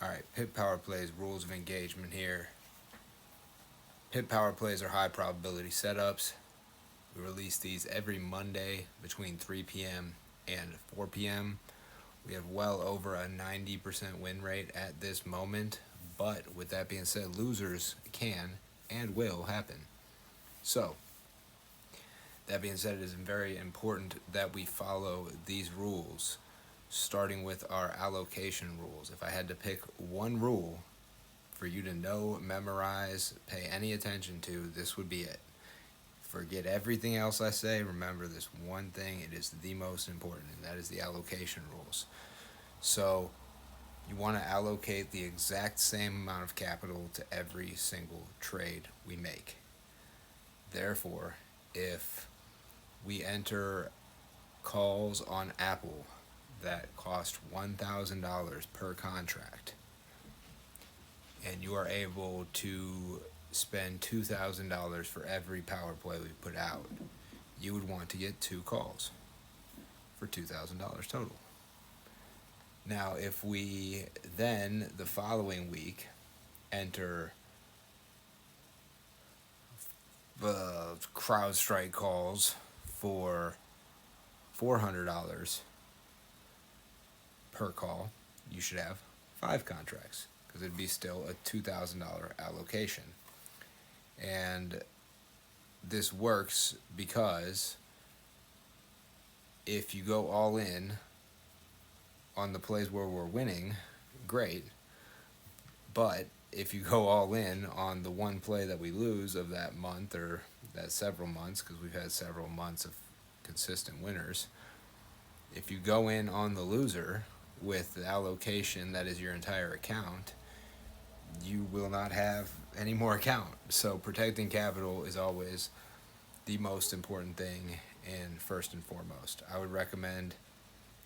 Alright, pit power plays, rules of engagement here. Pit power plays are high probability setups. We release these every Monday between 3 p.m. and 4 p.m. We have well over a 90% win rate at this moment, but with that being said, losers can and will happen. So, that being said, it is very important that we follow these rules, starting with our allocation rules. If I had to pick one rule for you to know, memorize, pay any attention to, this would be it. Forget everything else I say. Remember this one thing. It is the most important, and that is the allocation rules. So you want to allocate the exact same amount of capital to every single trade we make. Therefore, if we enter calls on Apple that cost $1,000 per contract, and you are able to spend $2,000 for every power play we put out, you would want to get 2 calls for $2,000 total. Now, if we then, the following week, enter CrowdStrike calls for $400 per call, you should have 5 contracts because it'd be still a $2,000 allocation. And this works because if you go all in on the plays where we're winning, great. But if you go all in on the one play that we lose of that month or that several months, because we've had several months of consistent winners, if you go in on the loser with the allocation that is your entire account, you will not have any more account. So protecting capital is always the most important thing, and first and foremost, I would recommend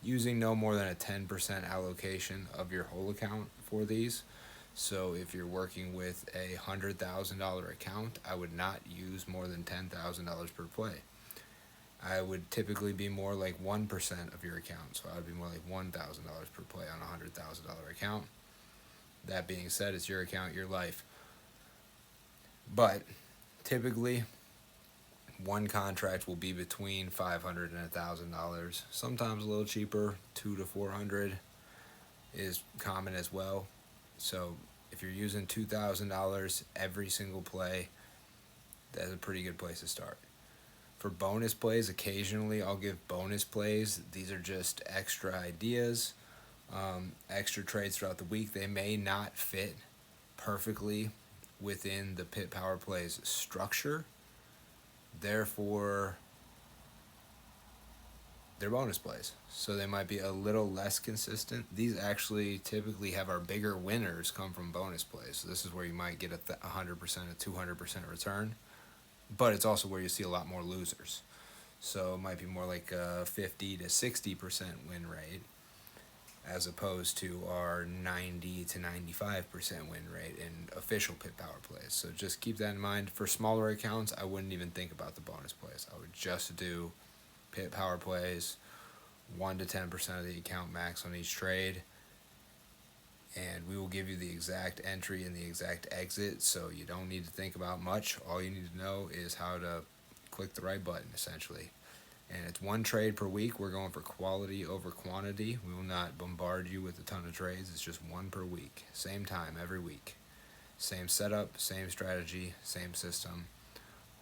using no more than a 10% allocation of your whole account for these. So if you're working with a $100,000 account, I would not use more than $10,000 per play. I would typically be more like 1% of your account, so I would be more like $1,000 per play on a $100,000 account. That being said, it's your account, your life. But typically, one contract will be between $500 and $1,000. Sometimes a little cheaper, $200 to $400 is common as well. So if you're using $2,000 every single play, that's a pretty good place to start. For bonus plays, occasionally I'll give bonus plays. These are just extra ideas, extra trades throughout the week. They may not fit perfectly within the pit power plays structure. Therefore, they're bonus plays, so they might be a little less consistent. These actually typically have our bigger winners come from bonus plays. So this is where you might get a 100%, a 200% return, but it's also where you see a lot more losers. So it might be more like a 50 to 60% win rate as opposed to our 90 to 95% win rate in official pit power plays. So just keep that in mind. For smaller accounts, I wouldn't even think about the bonus plays. I would just do pit power plays, 1 to 10% of the account max on each trade, and we will give you the exact entry and the exact exit, so you don't need to think about much. All you need to know is how to click the right button, essentially. And it's 1 trade per week. We're going for quality over quantity. We will not bombard you with a ton of trades. It's just 1 per week. Same time every week. Same setup, same strategy, same system,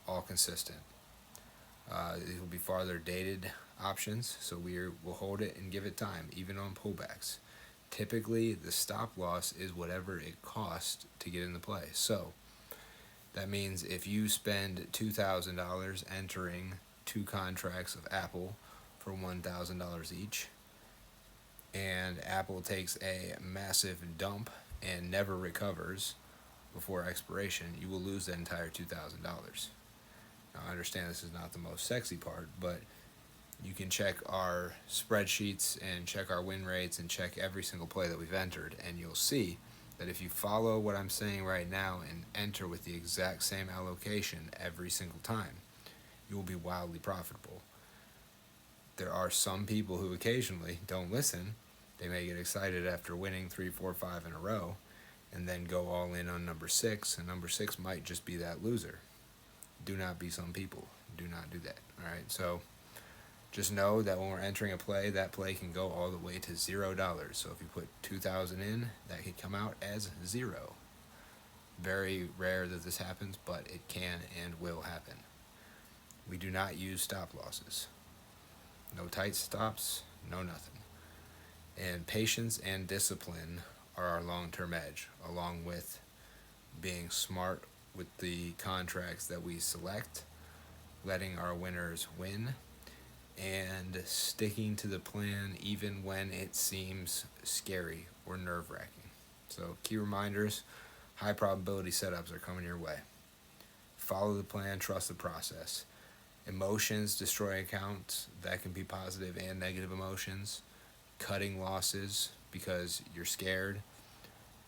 all consistent. These will be farther dated options, so we'll hold it and give it time, even on pullbacks. Typically, the stop loss is whatever it costs to get in the play. So that means if you spend $2,000 entering 2 contracts of Apple for $1,000 each, and Apple takes a massive dump and never recovers before expiration, you will lose that entire $2,000. Now, I understand this is not the most sexy part, but you can check our spreadsheets and check our win rates and check every single play that we've entered, and you'll see that if you follow what I'm saying right now and enter with the exact same allocation every single time, you will be wildly profitable. There are some people who occasionally don't listen. They may get excited after winning 3, 4, 5 in a row and then go all in on number 6, and number 6 might just be that loser. Do not be some people. Do not do that. All right, so just know that when we're entering a play, that play can go all the way to $0. So if you put 2,000 in, that could come out as 0. Very rare that this happens, but it can and will happen. We do not use stop losses. No tight stops, no nothing. And patience and discipline are our long-term edge, along with being smart with the contracts that we select, letting our winners win, and sticking to the plan even when it seems scary or nerve-wracking. So key reminders, high probability setups are coming your way. Follow the plan, trust the process. Emotions destroy accounts. That can be positive and negative emotions. Cutting losses because you're scared.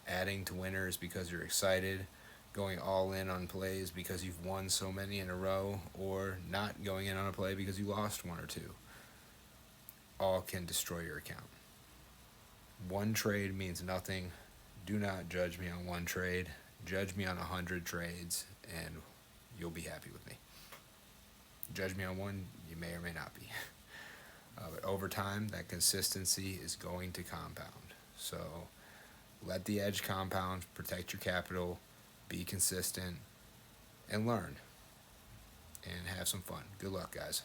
Adding to winners because you're excited. Going all in on plays because you've won so many in a row, or not going in on a play because you lost 1 or 2. All can destroy your account. One trade means nothing. Do not judge me on one trade. Judge me on 100 trades and you'll be happy with me. Judge me on one, you may or may not be. But over time, that consistency is going to compound. So let the edge compound, protect your capital, be consistent, and learn. And have some fun. Good luck, guys.